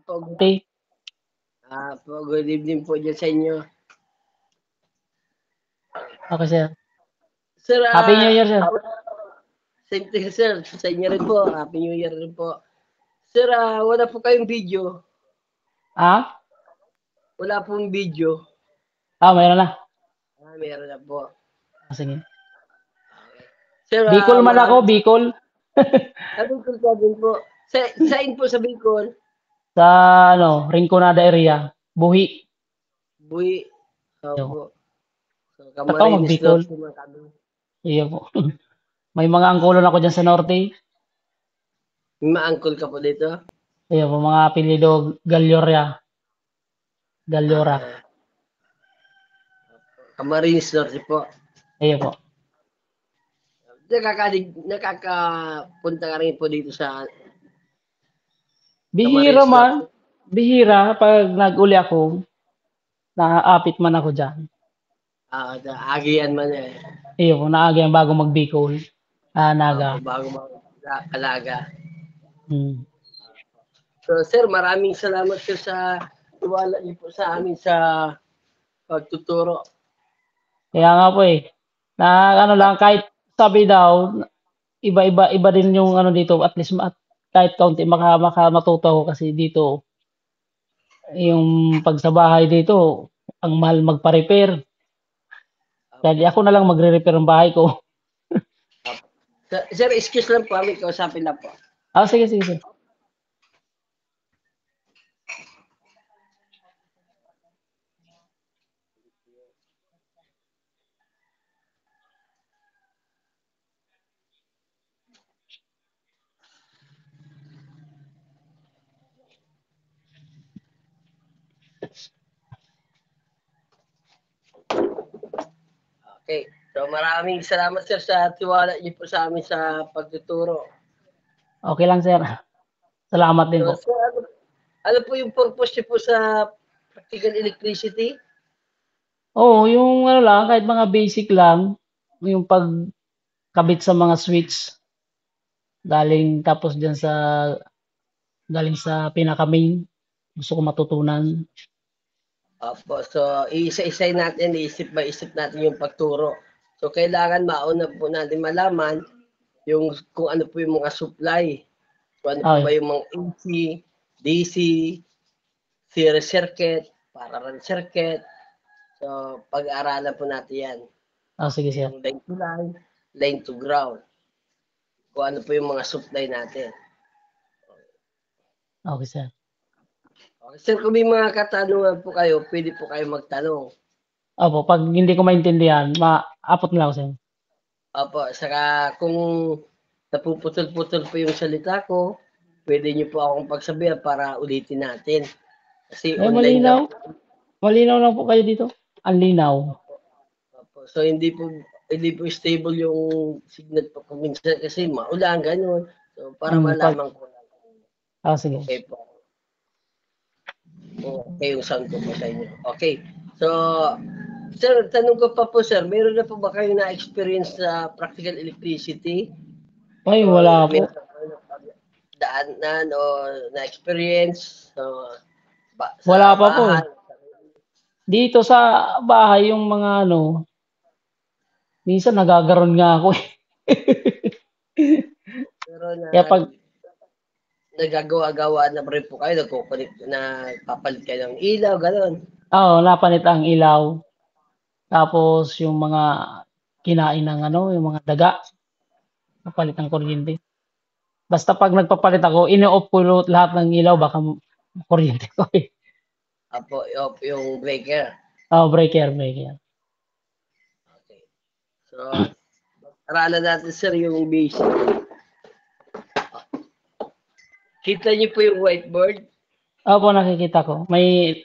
Po, Okay. good evening po dyan sa inyo. Okay, sir. Sir, Happy New Year, sir. same thing, sir. Sa inyo rin po. Happy New Year rin po. Sir, wala po kayong video. Ah? Wala pong video. Mayroon na. Meron na po. Sige. Sir, Bicol man ako, Bicol. Bicol ka din po. Saan po sa Bicol? Sa, Rinconada area. Buhi. Buhi. Iyo. Opo. So, Tataw Camarines mag-Bicol. Norte mga kami. Iyo po. May mga angkulon ako dyan sa norte. May ma-uncle ka po dito? Iyo po, mga apelyido Galloria. Gallora. Camarines Norte po. Iyo po. Nakakapunta ka rin po dito sa Bihira Camarines man. Norte. Bihira. Pag nag-uli ako, naaapit man ako dyan. Agian man eh. Iyo po, naagi ang bago mag-Bicol. Naga. Bago Alaga. Hmm. So, sir, maraming salamat sir sa tiwala niyo po sa amin sa pagtuturo. Kaya nga po lang, kahit sabi daw, iba din yung dito, at least kahit kaunti matuto ako kasi dito, yung pag sa bahay dito, ang mahal magpa-repair. Kaya ako na lang magre-repair ng bahay ko. Sir, excuse lang po, amin kausapin na po. Sige, sir. Okay. So, maraming salamat sir sa tiwala niyo po sa amin sa pagtuturo. Okay lang, sir. Salamat din po. So, ano po yung purpose niyo po sa practical electricity? Yung lang, kahit mga basic lang, yung pagkabit sa mga switch, galing sa pinaka-main, gusto ko matutunan. Opo, so isa-isay natin, isip by isip natin yung pagturo. So kailangan mauna po natin malaman kung ano po yung mga supply. Kung ano po ba yung mga AC, DC, series circuit, parallel circuit. So pag-aaralan po natin yan. Sige, sir. Yung line to ground. Kung ano po yung mga supply natin. Okay, sir. Okay, sir, kung may mga katanungan po kayo, pwede po kayo magtanong. Opo, pag hindi ko maintindihan, maapot na ako, sir. Opo, saka kung napuputol-putol po yung salita ko, pwede niyo po akong pagsabihan para ulitin natin. Kasi online malinaw. lang. Malinaw lang po kayo dito. Ang linaw. Opo. So hindi po stable yung signal po minsan kasi maulan, gano'n. So para malaman ko lang. Sige. Okay po. Okay yung sound ko po sa inyo. Okay. So, sir, tanong ko pa po, sir, meron na po ba kayo na-experience sa practical electricity? Ay, wala po. Daanan o na-experience? So, wala pa po. Dito sa bahay, yung mga minsan nagagaron nga ako eh. Pero Kaya pag nagagawa-gawa na rin po kayo, papalit kayo ng ilaw, gano'n. Napanit ang ilaw. Tapos yung mga kinain ng yung mga daga, napalit ng kuryente. Basta pag nagpapalit ako, ini-off ko lahat ng ilaw, baka kuryente ko eh. Apo, off yung breaker. Breaker. Okay. So, aralan natin sir yung basic. Kita niyo po yung whiteboard? Opo, nakikita ko. May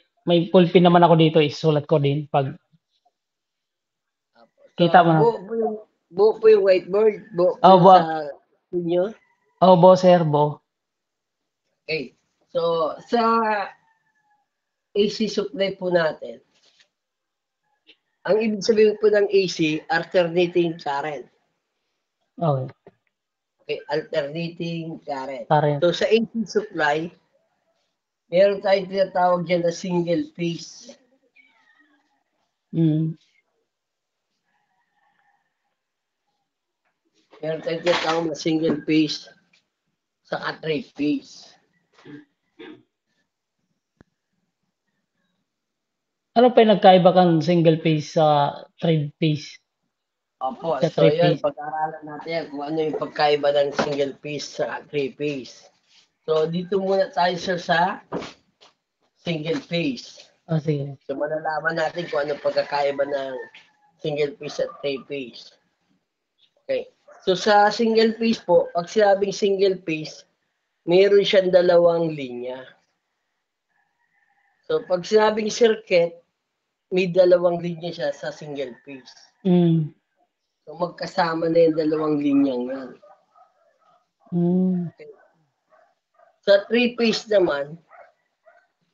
pulpin naman ako dito, isulat ko din pag kita mo na. Buo po yung whiteboard? Buo po sa inyo? Bo, sir, bo. Okay. So, sa AC supply po natin, ang ibig sabihin po ng AC, alternating current. Okay. Okay, alternating current. Current. So, sa AC supply, Meron tayong tinatawag dyan na single phase. Mm. Meron tayong tinatawag na single phase sa 3-phase. Ano pa yung nagkaiba kang single phase sa thread phase? Opo, Sa so three yan, phase? pag-aaralan natin yan kung ano yung pagkaiba ng single phase sa 3-phase. So, dito muna tayo sir sa single phase. Oh, sige. So, malalaman natin kung ano pagkakaiba ng single phase at 3-phase. Okay. So, sa single phase po, pag sinabing single phase, mayroon siyang dalawang linya. So, pag sinabing circuit, may dalawang linya siya sa single phase. Mm. So, magkasama na yung dalawang linyang yan. Mm. Okay. Sa 3-phase naman,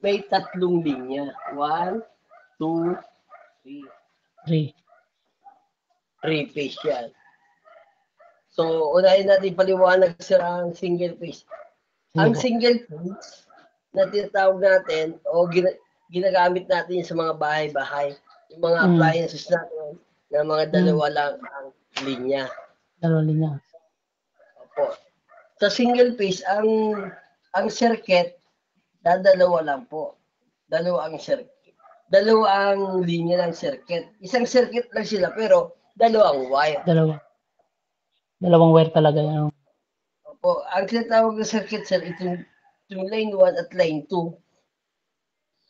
may tatlong linya. 1, 2, 3. 3. 3-phase yan. So, unahin natin paliwanag sa ang single phase. Sige Ang po. single phase na tinatawag natin o ginagamit natin sa mga bahay-bahay, yung mga appliances natin na mga dalawa lang ang linya. Dalawang linya. Opo. Sa single phase, ang circuit, dadalawa lang po. Dalawa ang circuit. Dalawa ang linya ng circuit. Isang circuit lang sila pero dalawang wire. Dalawang wire talaga yan. Opo. Ang tinatawag ng circuit, sir, itong line 1 at line 2.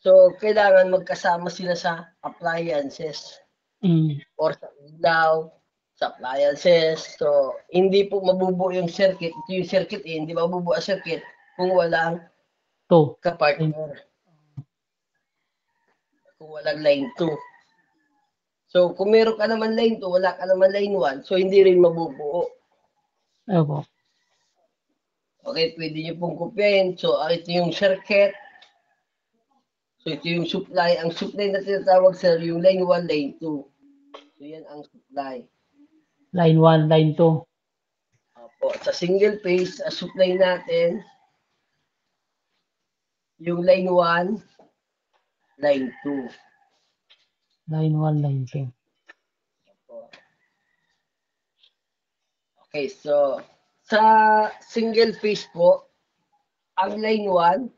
So, kailangan magkasama sila sa appliances Mm. or sa ilaw, sa appliances. So, hindi po mabubuo yung circuit. Ito yung circuit, hindi mabubuo ang circuit kung walang 2. kapartner. Kung walang line 2. So, kung meron ka naman line 2, wala ka naman line 1, so hindi rin mabubuo. Opo. Okay, pwede nyo pong kopyahin. So, ito yung circuit. So, ito yung supply. Ang supply na tinatawag, sir, yung line 1, line 2. So, yan ang supply. Line 1, line 2. Opo. Sa single phase, supply natin yung line 1, line 2. Line 1, line 2. Opo. Okay, so sa single phase po, ang line 1,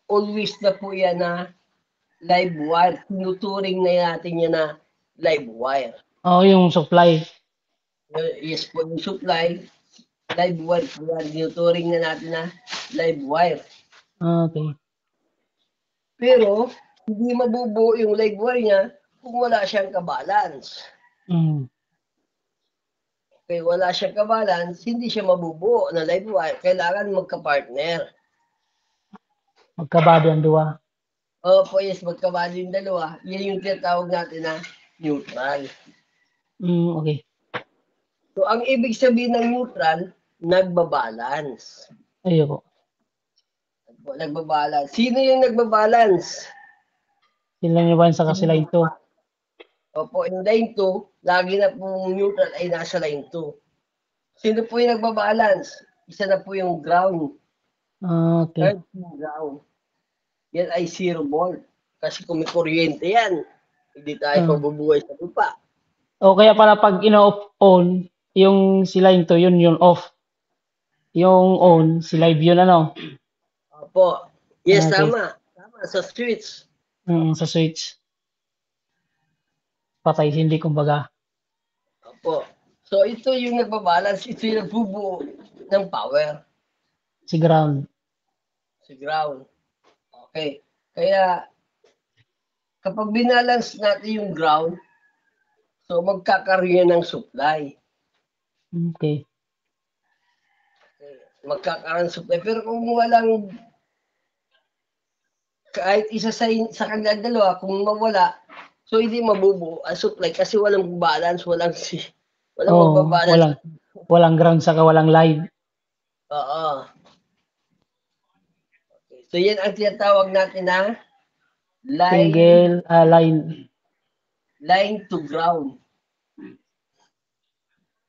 always na po yan na live wire. Tinuturing na natin yan na live wire. Oh, yung supply. Yes po, yung supply, live wire po yan. Tinuturing na natin na live wire. Okay. Pero, hindi mabubuo yung live wire niya kung wala siyang kabalance. Mm. Okay, wala siyang kabalance, hindi siya mabubuo na live wire. Kailangan magka-partner. Magkabady ang duwa. Opo, yes, magkabali yung dalawa. Yan yung tinatawag natin na neutral. Okay. So, ang ibig sabihin ng neutral, nagbabalance. Ayun po. Nagbabalance. Sino yung nagbabalance? Sila nyo ba sa kasi line 2? Opo, yung line 2, lagi na pong neutral ay nasa line 2. Sino po yung nagbabalance? Isa na po yung ground. Okay. Third yung ground. Yan ay 0 volt. Kasi kung may kuryente yan, hindi tayo mabubuhay sa lupa. O kaya para pag ino-on, yung si line 2, yun off. Yung on, si live yun ano? Opo. Yes, Okay. tama. Tama, sa switch. Sa switch. Patay, hindi kumbaga. Opo. So, ito yung nagbabalance. Ito yung nagbubuo ng power. Si ground. Si ground. Okay. Kaya, kapag binalance natin yung ground, so magkakaroon ng supply. Okay. Magkakaroon supply. Pero kung walang kahit isa sa kanilang dalawa, kung mawala, so hindi mabubuo ang supply kasi walang balance, walang magbabalance. Walang ground saka walang live. Oo. Okay. So yan ang tinatawag natin na Single line to ground.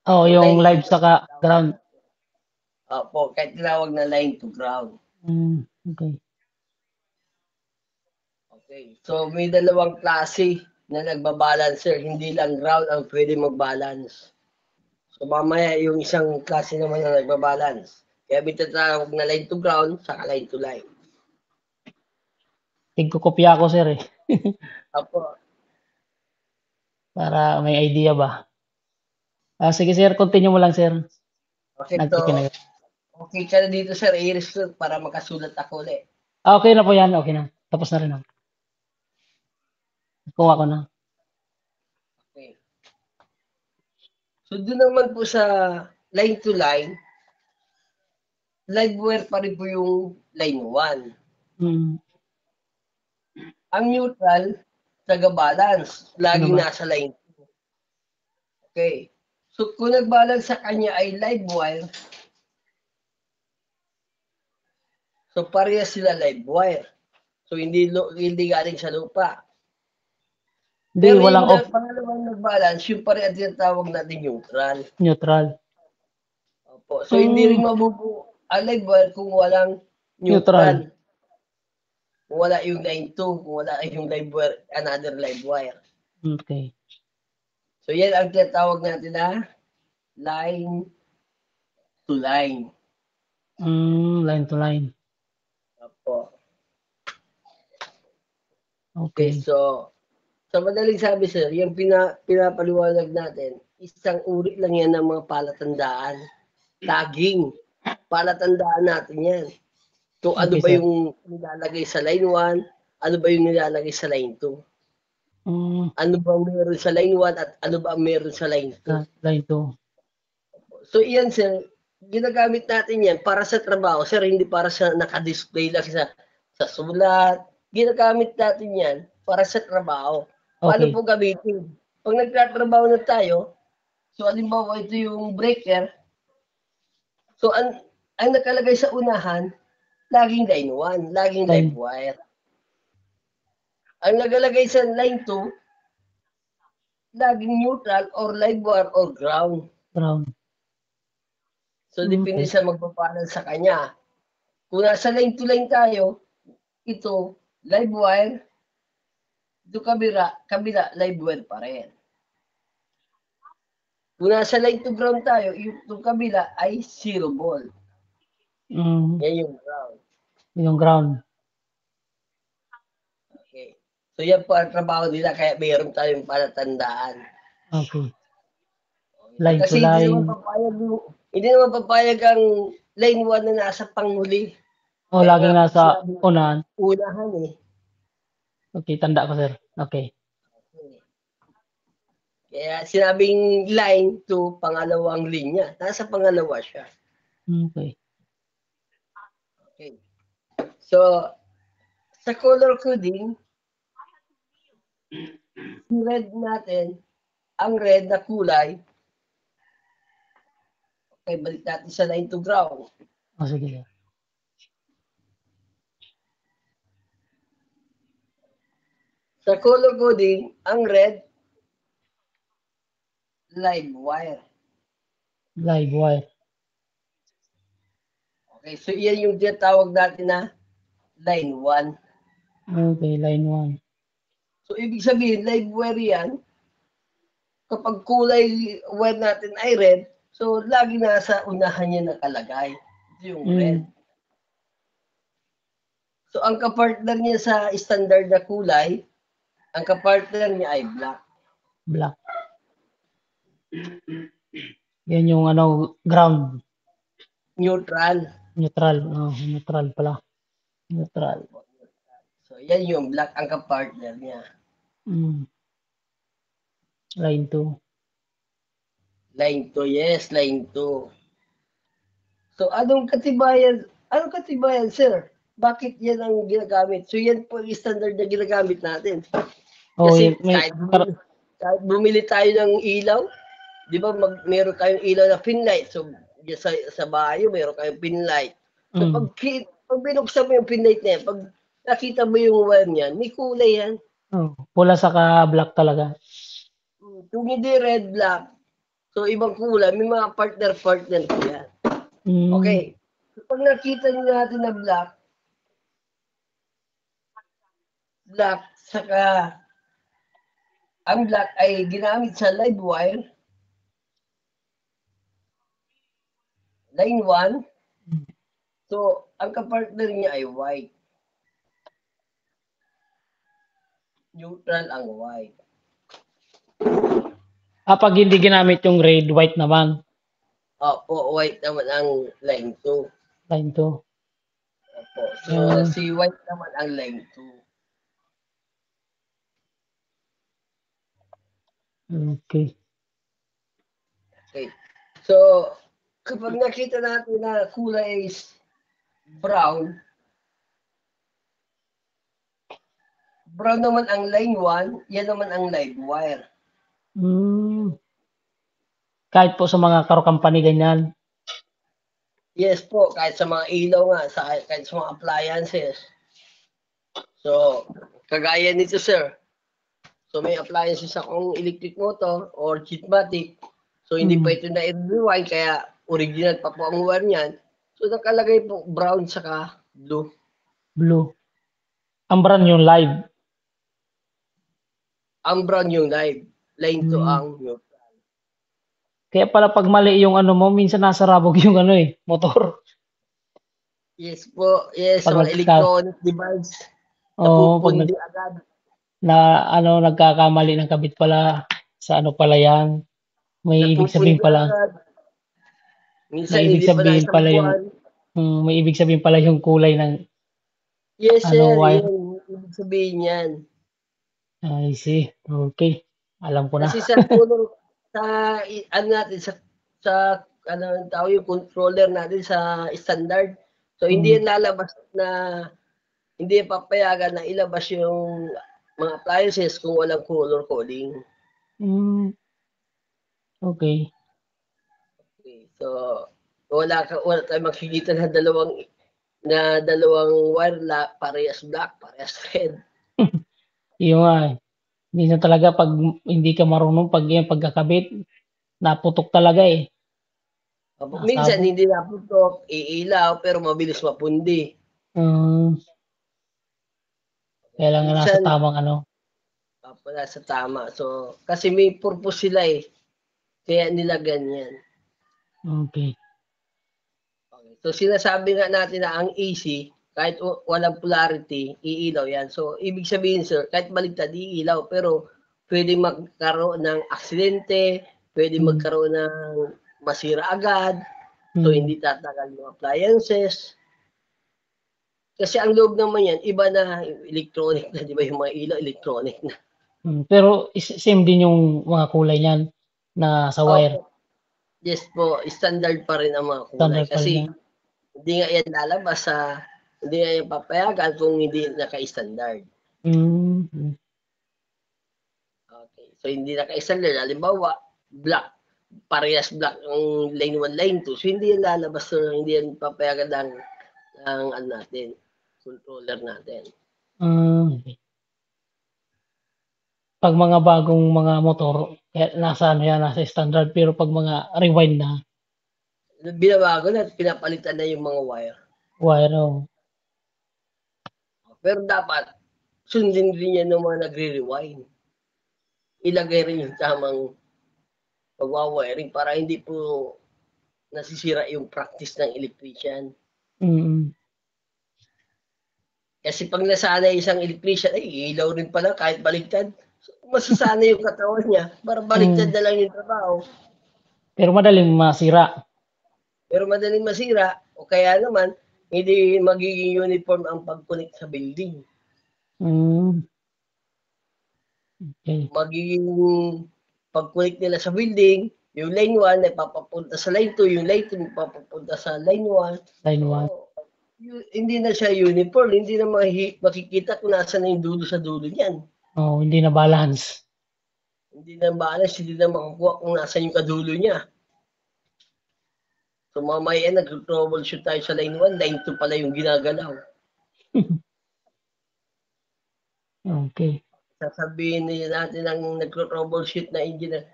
Oh, So, yung line live saka ground. Opo, kahit tinawag na line to ground. Okay. Okay. So may dalawang klase na nagbabalancer, hindi lang ground ang pwede mag-balance. So mamaya yung isang klase naman na nagbabalance. Kaya may tinatawag na line to ground sa line to line. Tigkokopya ko, sir, eh. Apo. Para may idea ba. Sige, sir, continue mo lang, sir. Okay, so Nagkikinag. okay ka na dito sir, i-restore para makasulat ako ulit. Okay na po yan. Okay na. Tapos na rin ako. Kuha ko na. Okay. So doon naman po sa line to line, live wire pa rin po yung line 1. Hmm. Ang neutral, taga-balance, laging Ano ba? nasa line 2. Okay. So kung nag-balance sa kanya ay live wire, so parehas sila live wire. So hindi galing sa lupa. Hindi, Pero walang off. yung pangalawang nag-balance, yung pare ang tinatawag natin neutral. Neutral. Opo. So hindi rin mabubuo ang live wire kung walang neutral. Neutral. Kung wala yung line 2, kung wala yung live wire, another live wire. Okay. So yan ang tinatawag natin na line to line. Line to line. Opo. Okay. So sa madaling sabi sir, yung pinapaliwanag natin, isang uri lang yan ng mga palatandaan. Tagging. Palatandaan natin yan. Kung ano Okay, ba sir. yung nilalagay sa line 1, ano ba yung nilalagay sa line 2. Ano ba meron sa line 1 at ano ba meron sa line 2. Line 2. So iyan sir, ginagamit natin yan para sa trabaho. Sir, hindi para sa naka-display lang sa sulat. Ginagamit natin yan para sa trabaho. Paano Okay. po gamitin? Pag nagtatrabaho na tayo, so halimbawa ito yung breaker. So ang nakalagay sa unahan, laging line 1, laging live wire. Ang nagalagay sa line 2, laging neutral or live wire or ground. Ground. So depende sa magpapalan sa kanya. Kung nasa line to line tayo, ito live wire, ito kabila live wire pa rin. Kung nasa line to ground tayo, yung kabila ay 0 volt. Yan yung ground. Yung ground. Okay. So yan po ang trabaho nila kaya mayroon tayong palatandaan. Okay. Line Kasi to line. hindi naman papayag ang line 1 na nasa panghuli. Oh, laging nasa unahan. Unahan eh. Okay, tanda ko, sir. Okay. Kaya sinabing line to pangalawang linya. Nasa pangalawa siya. Okay. Okay. So, sa color coding, red natin, ang red na kulay, okay, balik natin sa line to ground. Oh, sige, sir. Sa color coding, ang red, live wire. Live wire. Okay, so yan yung tinatawag natin na line 1. Okay, line 1. So, ibig sabihin, live wire yan. Kapag kulay wire natin ay red, so lagi nasa unahan niya nakalagay. Ito yung red. So, ang kapartner niya sa standard na kulay, ang kapartner niya ay black. Black. Yan yung ground. Neutral. Neutral. Oh, neutral pala. Neutral. So, yan yung black ang kapartner niya. Line 2. Line 2, yes, line 2. So, anong katibayan, sir? Bakit yan ang ginagamit? So, yan po yung standard na ginagamit natin. Kasi kahit bumili tayo ng ilaw, di ba, meron tayong ilaw na pin light. So, sa bahay, meron kayong pin light. So, pag binuksan mo yung pin light na yan, pag nakita mo yung wire niyan, may kulay yan. Pula saka black talaga. Kung hindi red, black, so ibang kulay, may mga partner po yan. Okay. So, pag nakita nyo natin na black, black, saka ang black ay ginamit sa live wire, line 1. So, ang kapartner niya ay white. Neutral ang white. Pag hindi ginamit yung red, white naman. Opo, white naman ang line 2. Line 2. Opo. So, si white naman ang line 2. Okay. Okay. So, kapag nakita natin na kulay is brown, brown naman ang line 1, yan naman ang live wire. Kahit po sa mga car company ganyan. Yes po, kahit sa mga ilaw nga, kahit sa mga appliances. So, kagaya nito sir. So, may appliances akong electric motor or Jeepmatic. So, hindi pa ito na-rewind, kaya original pa po ang wire niyan. So, nakalagay po brown saka blue. Blue. Ang brand yung live. Ang brown yung live. Line 2 ang neutral. Kaya pala pag mali yung ano mo, minsan nasa rabog yung ano motor. Yes po. Yes, Pag mga electronic device. Napupundi agad. Na ano, nagkakamali ng kabit pala sa ano pala yan. May ibig sabihin pala. Minsan may ibig sabihin pala yung may ibig sabihin pala yung kulay ng yes sir, wire. Yan, ibig sabihin yan. I see. Okay. Alam ko na. Kasi sa color sa ano natin sa ano tawag yung controller natin sa standard. So hindi yan lalabas na hindi papayagan na ilabas yung mga appliances kung walang color coding. Okay. So wala tayong makikita na dalawang wire parehas black, parehas red. Yung hindi na talaga pag hindi ka marunong pagkakabit, naputok talaga Minsan hindi naputok, iilaw, pero mabilis mapundi. Kailangan nasa tamang ano. Nasa tama. So, kasi may purpose sila kaya nila ganyan. Okay. So, sinasabi nga natin na ang AC, kahit walang polarity, iilaw yan. So, ibig sabihin, sir, kahit baligtad, iilaw. Pero, pwede magkaroon ng aksidente, pwede magkaroon ng masira agad. So, hindi tatagal yung appliances. Kasi ang loob naman yan, iba na electronic na, di ba? Yung mga ilaw, electronic na. Pero same din yung mga kulay niyan na sa wire. Yes po, standard pa rin ang mga kulay. Kasi hindi nga yan lalabas hindi nga yan papayagan kung hindi naka-standard. Okay, so hindi naka-standard. Halimbawa, black, parehas black ang line 1, line 2. So hindi yan lalabas, so hindi yan papayagan ng ano natin, controller natin. Pag mga bagong mga motor, nasa standard, pero pag mga rewind na, binabago na, pinapalitan na yung mga wire. Pero dapat, sundin rin yan ng mga nagre-rewind. Ilagay rin yung tamang pagwawiring para hindi po nasisira yung practice ng electrician. Kasi pag nasanay isang electrician, ilaw rin pala kahit baligtad. So, masasanay yung katawan niya para baligtad na lang yung trabaho. Pero madaling masira. O kaya naman, hindi magiging uniform ang pag-connect sa building. Okay. Magiging pag-connect nila sa building, yung line 1 ay papapunta sa line 2, yung line 2 papapunta sa line 1. So, hindi na siya uniform, hindi na makikita kung nasa na yung dulo sa dulo niyan. Hindi na balance. Hindi na makakuha kung nasa yung kadulo niya. So mamaya nag-troubleshoot tayo sa line 1, line 2 pala yung ginagalaw. Okay. Sasabihin natin ng nag-troubleshoot na engineer,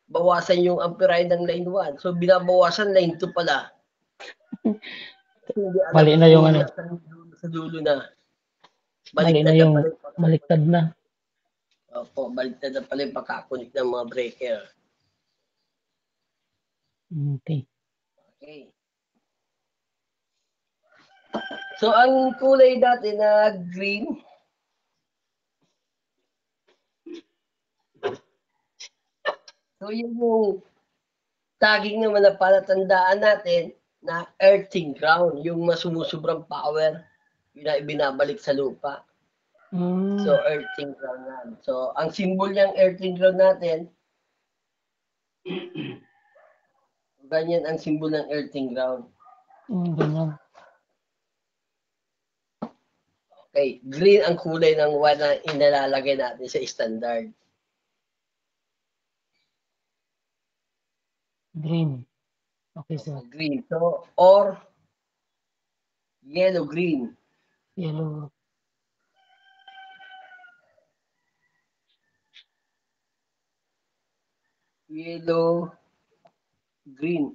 bawasan yung ampere ng line 1. So binabawasan line 2 pala. Mali na yung ano. Sa dulo na. Mali na yung Baliktad na. Opo, baliktad na pala yung pagkakunik ng mga breaker. Okay. Okay. So, ang kulay dati na green, so yun yung tagging naman na palatandaan natin na earthing ground, yung masumusobrang power, yun na ibinabalik sa lupa. So, earthing ground yan. So, ang symbol niyang earthing ground natin, ganyan ang symbol ng earthing ground. Ganyan. Okay, green ang kulay ng wire na inalalagay natin sa standard. Green. Okay, sir. Green. So, or yellow-green. Yellow. Yellow, green.